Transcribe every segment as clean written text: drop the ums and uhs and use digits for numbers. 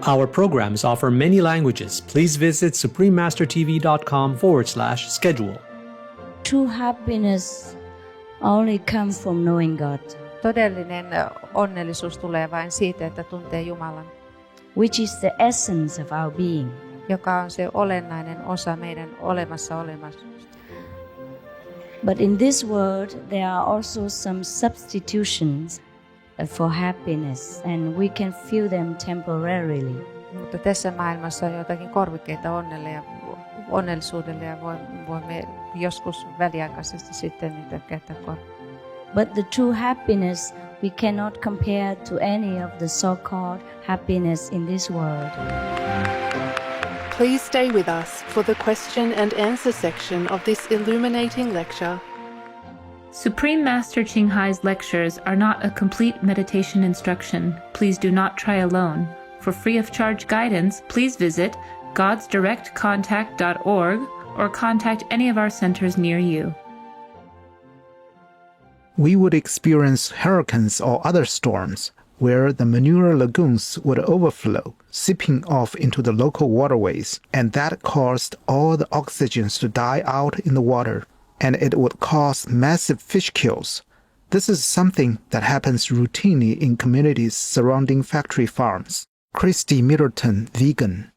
Our programs offer many languages. Please visit suprememastertv.com/schedule. True happiness only comes from knowing God, Todellinen onnellisuus tulee vain siitä, että tuntee Jumalan, which is the essence of our being. joka on se olennainen osa meidän olemassaolosta. But in this world, there are also some substitutions for happiness, and we can feel them temporarily. Mutta tässä maailmassa on jotakin korvikkeita onnellisuudelle ja voimme joskus väliaikaisesti sitten niitä käyttää But the true happiness we cannot compare to any of the so-called happiness in this world. Please stay with us for the question and answer section of this illuminating lecture. Supreme Master Ching Hai's lectures are not a complete meditation instruction. Please do not try alone. For free of charge guidance, please visit godsdirectcontact.org or contact any of our centers near you. We would experience hurricanes or other storms where the manure lagoons would overflow, seeping off into the local waterways, and that caused all the oxygens to die out in the water, and it would cause massive fish kills. This is something that happens routinely in communities surrounding factory farms. Christy Middleton, vegan.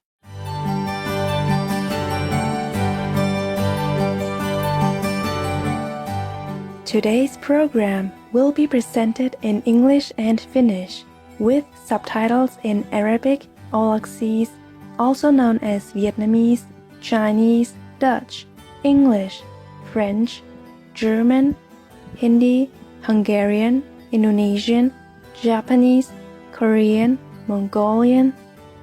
Today's program will be presented in English and Finnish, with subtitles in Arabic, Aulacese, also known as Vietnamese, Chinese, Dutch, English, French, German, Hindi, Hungarian, Indonesian, Japanese, Korean, Mongolian,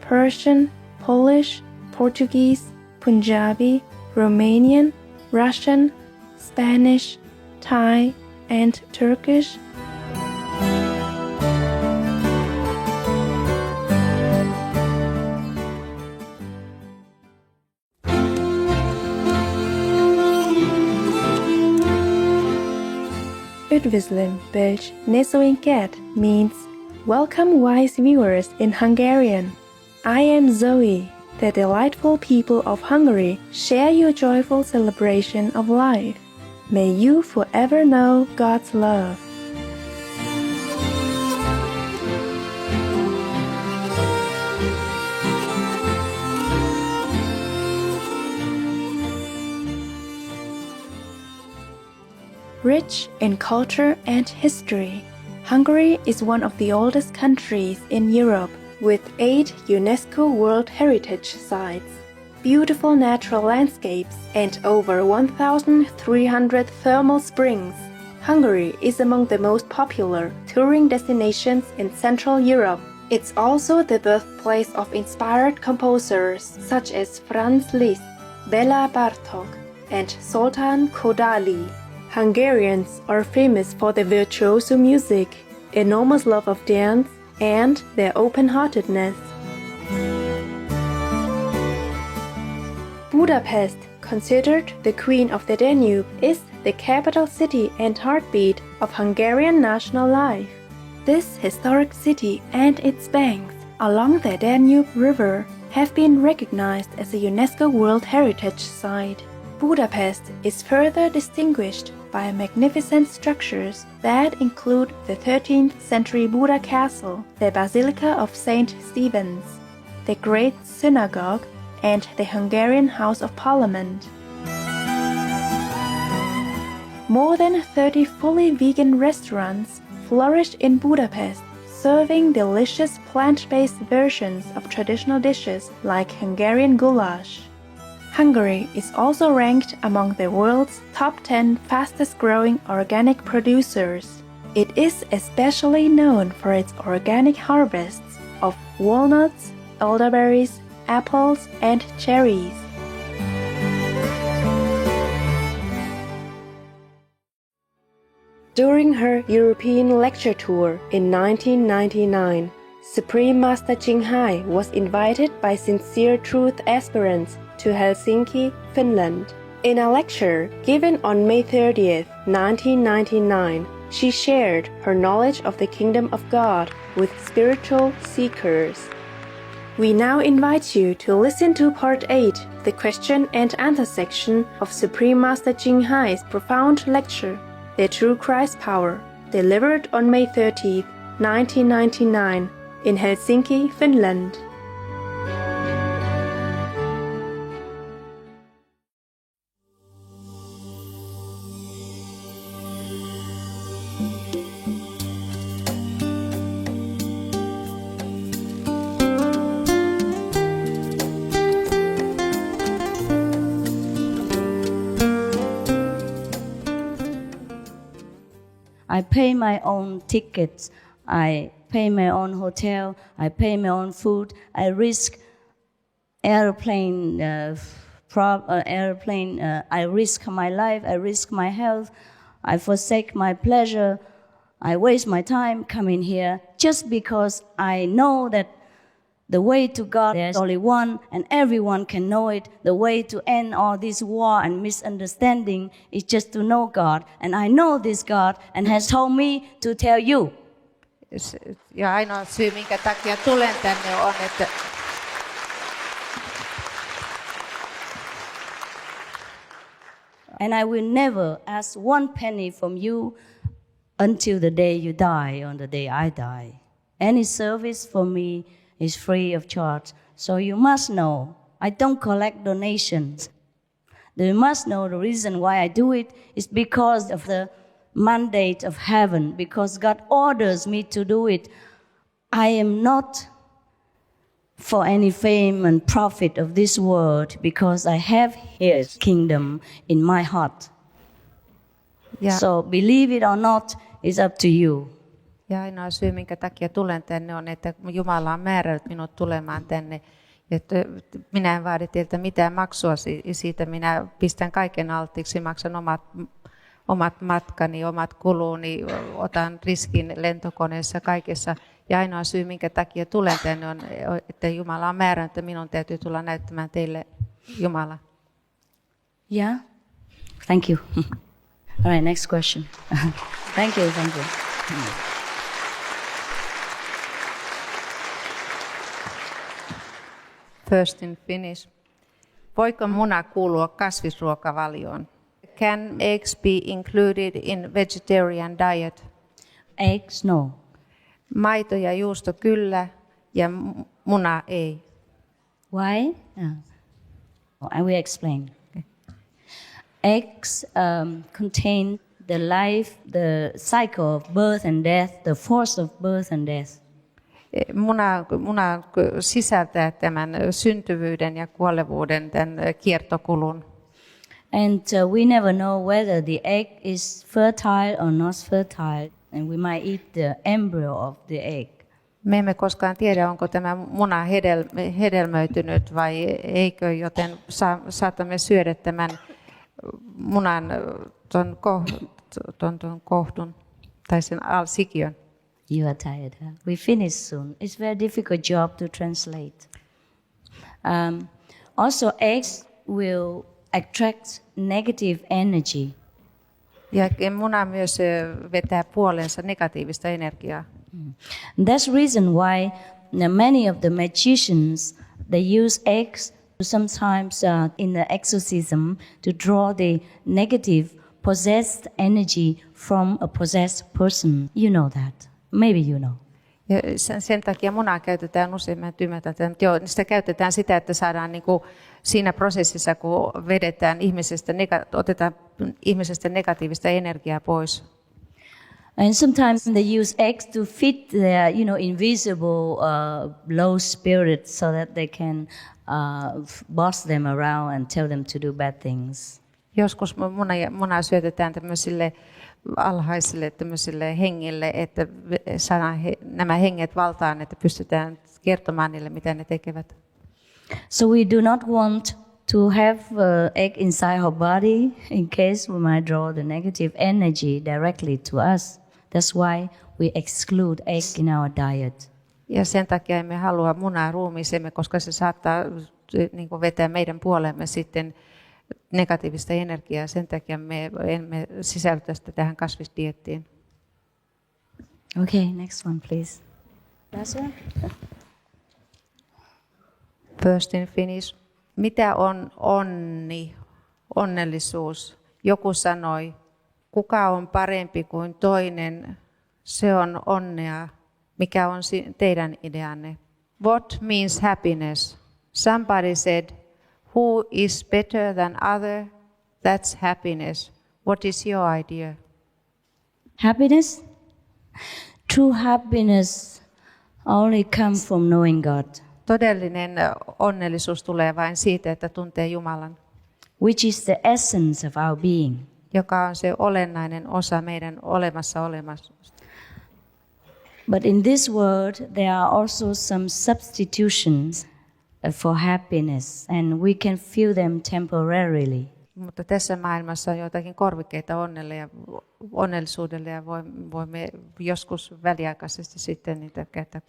Persian, Polish, Portuguese, Punjabi, Romanian, Russian, Spanish, Thai, and Turkish. Üdvözlöm, bölcs nézőinket means welcome wise viewers in Hungarian. I am Zoe. The delightful people of Hungary share your joyful celebration of life. May you forever know God's love. Rich in culture and history, Hungary is one of the oldest countries in Europe, with 8 UNESCO World Heritage Sites, beautiful natural landscapes, and over 1,300 thermal springs. Hungary is among the most popular touring destinations in Central Europe. It's also the birthplace of inspired composers such as Franz Liszt, Bela Bartok, and Zoltán Kodály. Hungarians are famous for their virtuoso music, enormous love of dance, and their open-heartedness. Budapest, considered the Queen of the Danube, is the capital city and heartbeat of Hungarian national life. This historic city and its banks along the Danube River have been recognized as a UNESCO World Heritage Site. Budapest is further distinguished by magnificent structures that include the 13th century Buda Castle, the Basilica of St. Stephen's, the Great Synagogue, and the Hungarian House of Parliament. More than 30 fully vegan restaurants flourish in Budapest, serving delicious plant-based versions of traditional dishes like Hungarian goulash. Hungary is also ranked among the world's top 10 fastest-growing organic producers. It is especially known for its organic harvests of walnuts, elderberries, apples, and cherries. During her European lecture tour in 1999, Supreme Master Ching Hai was invited by Sincere Truth aspirants to Helsinki, Finland. In a lecture given on May 30th, 1999, she shared her knowledge of the Kingdom of God with spiritual seekers. We now invite you to listen to Part 8, the question and answer section of Supreme Master Ching Hai's profound lecture, The True Christ Power, delivered on May 30th, 1999, in Helsinki, Finland. I pay my own tickets. I pay my own hotel. I pay my own food. I risk airplane. I risk my life. I risk my health. I forsake my pleasure. I waste my time coming here just because I know that the way to God, there's only one, and everyone can know it. The way to end all this war and misunderstanding is just to know God. And I know this God and has told me to tell you. Ja ainoa syy, minkä takia tulen tänne on, että And I will never ask one penny from you until the day you die, on the day I die. Any service for me is free of charge. So you must know, I don't collect donations. You must know the reason why I do it is because of the mandate of heaven, because God orders me to do it. I am not for any fame and profit of this world, because I have His kingdom in my heart. ja, So believe it or not, it's up to you. ja ainoa syy, minkä takia tulen tänne on, että Jumala on määrännyt minut tulemaan tänne. Että minä en vaadi teiltä mitään maksua siitä. Minä pistän kaiken alttiiksi, maksan omat matkani, omat kuluni, otan riskin lentokoneessa kaikessa. Ja ainoa syy, minkä takia tulen tänne on, että Jumala on määrännyt, että minun täytyy tulla näyttämään teille Jumala. Yeah? Thank you. All right, next question. Thank you. First in Finnish. Voiko muna kuulua kasvisruokavalioon? Can eggs be included in vegetarian diet? Eggs, no. Maito ja juusto kyllä ja muna ei. Why? I will explain. Eggs contain the life, the cycle of birth and death, the force of birth and death. Muna sisältää tämän syntyvyyden ja kuolevuuden, tämän kiertokulun. And we never know whether the egg is fertile or not fertile, and we might eat the embryo of the egg. Me emme koskaan tiedä, onko tämä muna hedelmöitynyt vai eikö, joten saatamme syödä tämän munan ton kohdun tai sen sikiön. You are tired, huh? We finish soon. It's a very difficult job to translate. Also, eggs will attract negative energy. Ja muna myös vetää puoleensa negatiivista energiaa. That's reason why many of the magicians, they use eggs sometimes in the exorcism to draw the negative possessed energy from a possessed person. You know that. Maybe you know. Ja sen takia munaa käytetään usein, mä ymmärrän, että sitä käytetään sitä, että saadaan niin kuin siinä prosessissa, kun vedetään otetaan ihmisestä negatiivista energiaa pois. And sometimes they use eggs to fit their, invisible low spirits so that they can boss them around and tell them to do bad things. Joskus munaa syötetään tämmöisille alhaisille tämmöisille hengille, että saadaan nämä henget valtaan, että pystytään kertomaan niille, mitä ne tekevät. So we do not want to have egg inside our body in case we might draw the negative energy directly to us. That's why we exclude egg in our diet. Ja sen takia emme halua munaa ruumiiseemme, koska se saattaa niin kuin vetää meidän puolemme sitten negatiivista energiaa. Sen takia me emme sisältä sitä tähän kasvisdieettiin. Okay, next one, please. Last one. First in Finnish. Mitä on onni, onnellisuus? Joku sanoi, kuka on parempi kuin toinen, se on onnea. Mikä on teidän ideanne? What means happiness? Somebody said, who is better than other? That's happiness. What is your idea? Happiness? True happiness only comes from knowing God, Todellinen onnellisuus tulee vain siitä, että tuntee Jumalan, which is the essence of our being. joka on se olennainen osa meidän olemassa. But in this world, there are also some substitutions for happiness, and we can feel them temporarily. Mutta tässä maailmassa on joitakin korvikkeita onnellisuudelle ja voimme joskus väliaikaisesti sitten niitä käyttää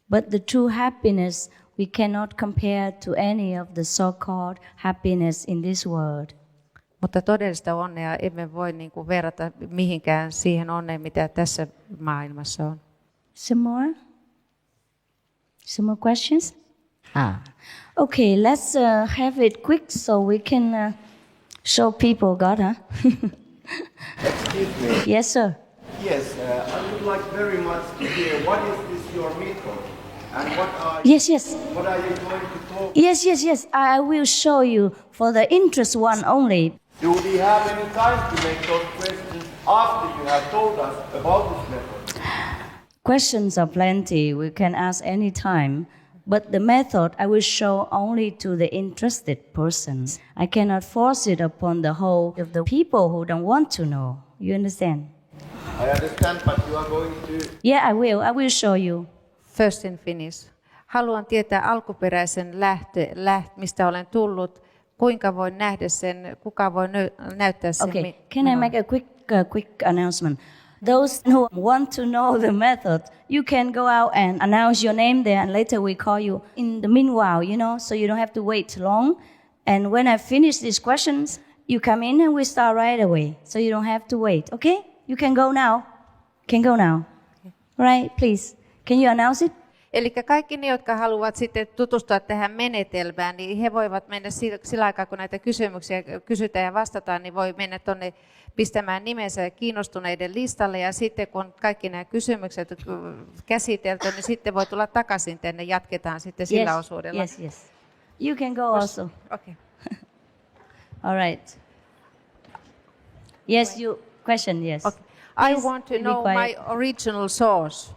But the true happiness we cannot compare to any of the so-called happiness in this world. Mutta todellista onnea emme voi verrata mihinkään siihen onneen, mitä tässä maailmassa on. Some more questions? Okay, let's have it quick so we can show people God, huh? Excuse me. Yes, sir. Yes, I would like very much to hear what is this your method and what are Yes. what are you going to talk? Yes. I will show you for the interest one only. Do we have any time to make those questions after you have told us about this method? Questions are plenty. We can ask any time. But the method I will show only to the interested persons. I cannot force it upon the whole of the people who don't want to know. You understand? I understand, but you are going to... Yeah, I will. I will show you. First in Finnish. Haluan tietää alkuperäisen mistä olen tullut, kuinka voin nähdä sen, kuka voi näyttää sen. Okay, can I make a quick announcement? Those who want to know the method, you can go out and announce your name there, and later we call you. In the meanwhile, so you don't have to wait long. And when I finish these questions, you come in and we start right away. So you don't have to wait, okay? You can go now. Right, please. Can you announce it? Eli kaikki ne, jotka haluavat sitten tutustua tähän menetelmään, niin he voivat mennä sillä aikaa, kun näitä kysymyksiä kysytään ja vastataan, niin voi mennä tuonne pistämään nimensä kiinnostuneiden listalle. Ja sitten kun kaikki nämä kysymykset käsitelty, niin sitten voi tulla takaisin tänne, jatketaan sitten sillä osuudella. Yes. You can go also. Okay. All right. Yes, question, yes. Okay. I Please want to be know quiet. my original source.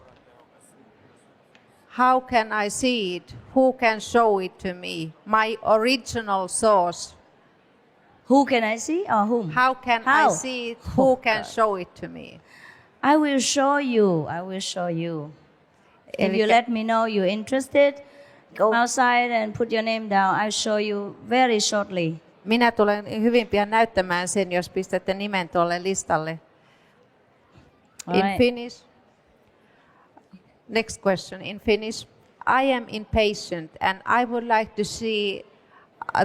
How can I see it? Who can show it to me? My original source. Who can I see or whom? How can I see it? Who can show it to me? I will show you. If you let me know you're interested, go outside and put your name down. I'll show you very shortly. Minä tulen hyvin pian näyttämään sen, jos pistätte nimen tuolle listalle. All In right. Finnish. Next question in Finnish. I am impatient and I would like to see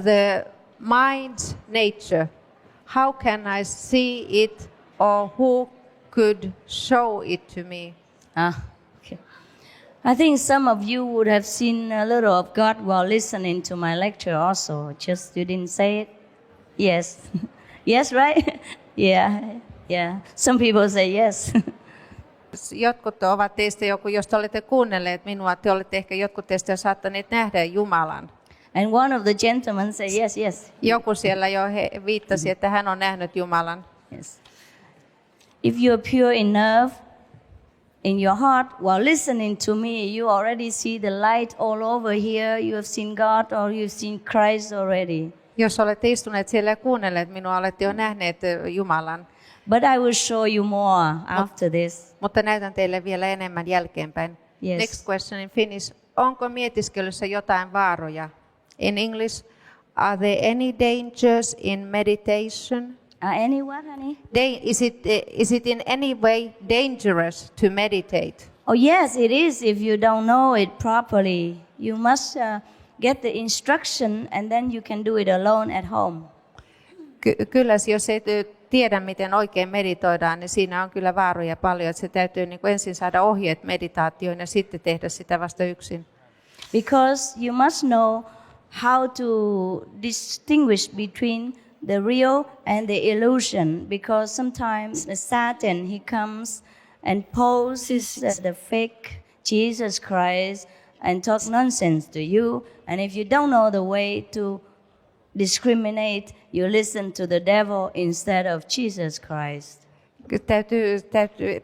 the mind's nature. How can I see it, or who could show it to me? Okay. I think some of you would have seen a little of God while listening to my lecture also. Just you didn't say it? Yes. Yes, right? Yeah. Some people say yes. Jotkut ovat teistä, jos te olette kuunnelleet minua, te olette ehkä jotkut teistä saattaneet nähdä Jumalan. And one of the gentlemen said yes. Joku siellä jo viittasi, että hän on nähnyt Jumalan. Yes. If you are pure enough in your heart while listening to me, you already see the light all over here. You have seen God or you've seen Christ already. Jos olette istuneet siellä ja kuunnelleet minua, olette jo nähneet Jumalan. But I will show you more after this. Mutta näytän teille vielä enemmän jälkeenpäin. Yes. Next question in Finnish. Onko mietiskelyssä jotain vaaroja? In English, are there any dangers in meditation? Any what, honey? Is it in any way dangerous to meditate? Oh, yes, it is if you don't know it properly. You must get the instruction and then you can do it alone at home. Kyllä, jos ei tiedä, miten oikein meditoidaan, niin siinä on kyllä vaaroja paljon. Että se täytyy ensin saada ohjeet meditaatioon ja sitten tehdä sitä vasta yksin. because you must know how to distinguish between the real and the illusion, because sometimes the Satan, he comes and poses as the fake Jesus Christ and talk nonsense to you, and if you don't know the way to discriminate, you listen to the devil instead of Jesus Christ. Täytyy,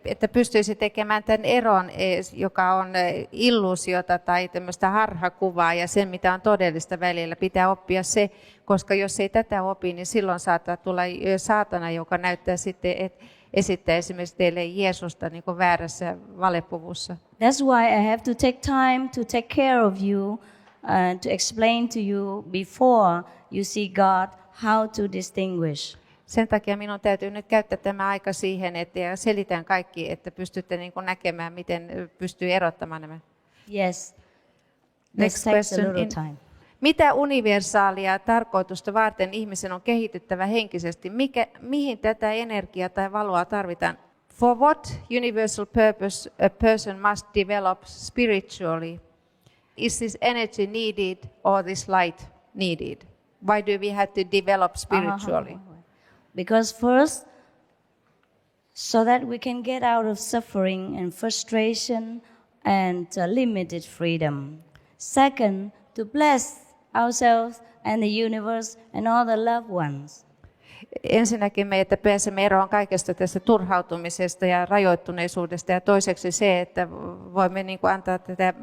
että pystyisi tekemään tämän eron, joka on illuusiota tai tämmöistä harhakuvaa ja sen, mitä on todellista välillä. Pitää oppia se, koska jos ei tätä opi, niin silloin saattaa tulla saatana, joka näyttää sitten, esittää esimerkiksi teille Jeesusta niin kuin väärässä valepuvussa. That's why I have to take time to take care of you, to explain to you before you see God how to distinguish. Sen takia minun täytyy nyt käyttää tämä aika siihen, että selitän kaikki, että pystytte niin kuin näkemään, miten pystyy erottamaan nämä. Yes. Next takes a question. little time. Mitä universaalia tarkoitusta varten ihmisen on kehityttävä henkisesti? Mihin tätä energiaa tai valoa tarvitaan? For what universal purpose a person must develop spiritually? Is this energy needed or this light needed? Why do we have to develop spiritually? Because first, so that we can get out of suffering and frustration and limited freedom. Second, to bless ourselves and the universe and all the loved ones. Ensinnäkin me, että pääsemme eroon kaikesta tästä turhautumisesta ja rajoittuneisuudesta, ja toiseksi se, että voimme niin kuin antaa tätä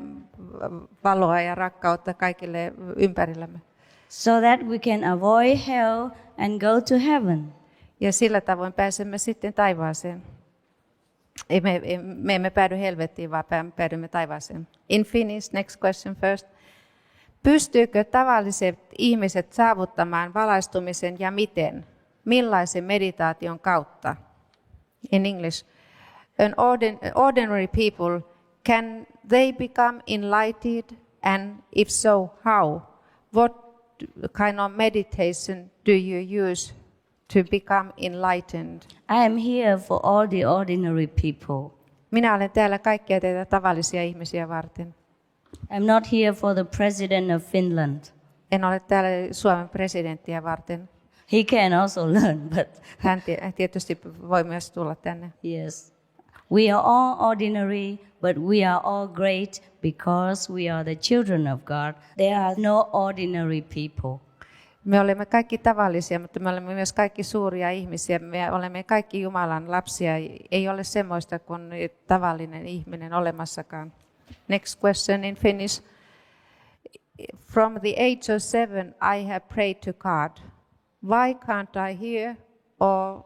valoa ja rakkautta kaikille ympärillämme. So that we can avoid hell and go to heaven. Ja sillä tavoin pääsemme sitten taivaaseen. Me emme päädy helvettiin, vaan päädymme taivaaseen. In Finnish, next question first. Pystyykö tavalliset ihmiset saavuttamaan valaistumisen ja miten? Millaisen meditaation kautta? In English, ordinary people, can they become enlightened, and if so, how? What kind of meditation do you use to become enlightened? I am here for all the ordinary people. Minä olen täällä kaikkia teitä tavallisia ihmisiä varten. I'm not here for the president of Finland. En ole täällä Suomen presidenttiä varten. He can also learn, but Hän tietysti voi myös tulla tänne. yes. We are all ordinary, but we are all great because we are the children of God. There are no ordinary people. Me olemme kaikki tavallisia, mutta me olemme myös kaikki suuria ihmisiä. Me olemme kaikki Jumalan lapsia. Ei ole semmoista kuin tavallinen ihminen olemassakaan. Next question in Finnish. From the age of 7, I have prayed to God. Why can't I hear or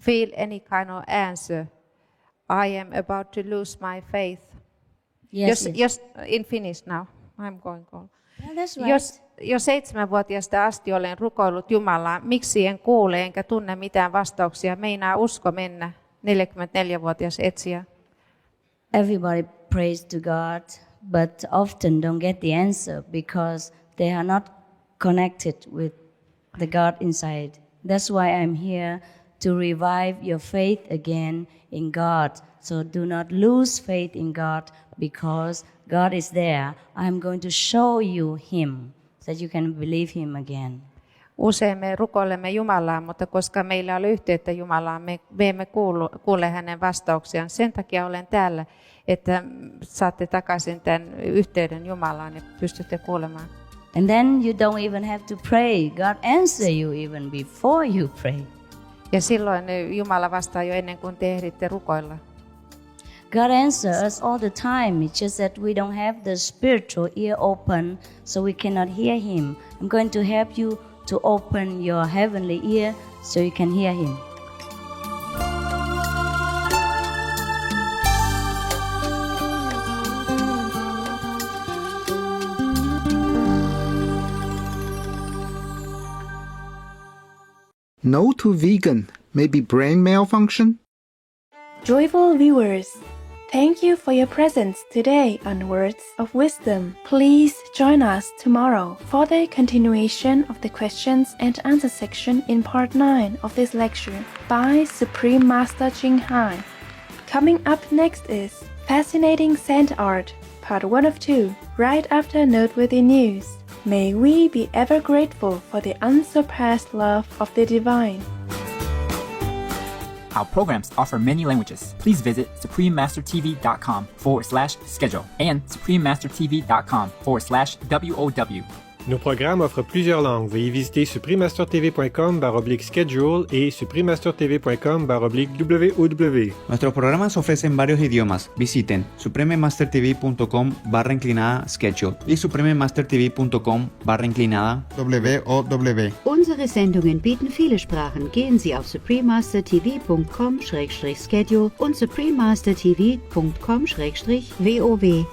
feel any kind of answer? I am about to lose my faith. Yes. Just in Finnish now. I'm going on. Yeah, that's right. Jo 7-vuotiaasta asti olen rukoillut Jumalaa, miksi en kuule enkä tunne mitään vastauksia, meinaa usko mennä, 44-vuotias etsijä. Everybody prays to God, but often don't get the answer because they are not connected with the God inside. That's why I'm here to revive your faith again in God. So do not lose faith in God because God is there. I'm going to show you Him so that you can believe Him again. Usein me rukoilemme Jumalaa, mutta koska meillä on yhteyttä Jumalaan, me emme kuule hänen vastauksiaan. Sen takia olen täällä, että saatte takaisin tämän yhteyden Jumalaan ja pystytte kuulemaan. And then you don't even have to pray. God answer you even before you pray. Ja silloin Jumala vastaa jo ennen kuin te ehditte rukoilla. God answers us all the time. It's just that we don't have the spiritual ear open, so we cannot hear Him. I'm going to help you to open your heavenly ear so you can hear Him. No to vegan may be brain malfunction? Joyful viewers, thank you for your presence today on Words of Wisdom. Please join us tomorrow for the continuation of the questions and answer section in part 9 of this lecture by Supreme Master Ching Hai. Coming up next is Fascinating Sand Art, part 1 of 2, right after Noteworthy News. May we be ever grateful for the unsurpassed love of the divine. Our programs offer many languages. Please visit suprememastertv.com/schedule and suprememastertv.com/WOW. Nos programmes offrent plusieurs langues. Veuillez visiter suprememastertv.com/schedule et suprememastertv.com/WOW. Nuestros programas ofrecen varios idiomas. Visiten suprememastertv.com/schedule y suprememastertv.com/WOW. Unsere Sendungen bieten viele Sprachen. Gehen Sie auf suprememastertv.com/schedule und suprememastertv.com/WOW.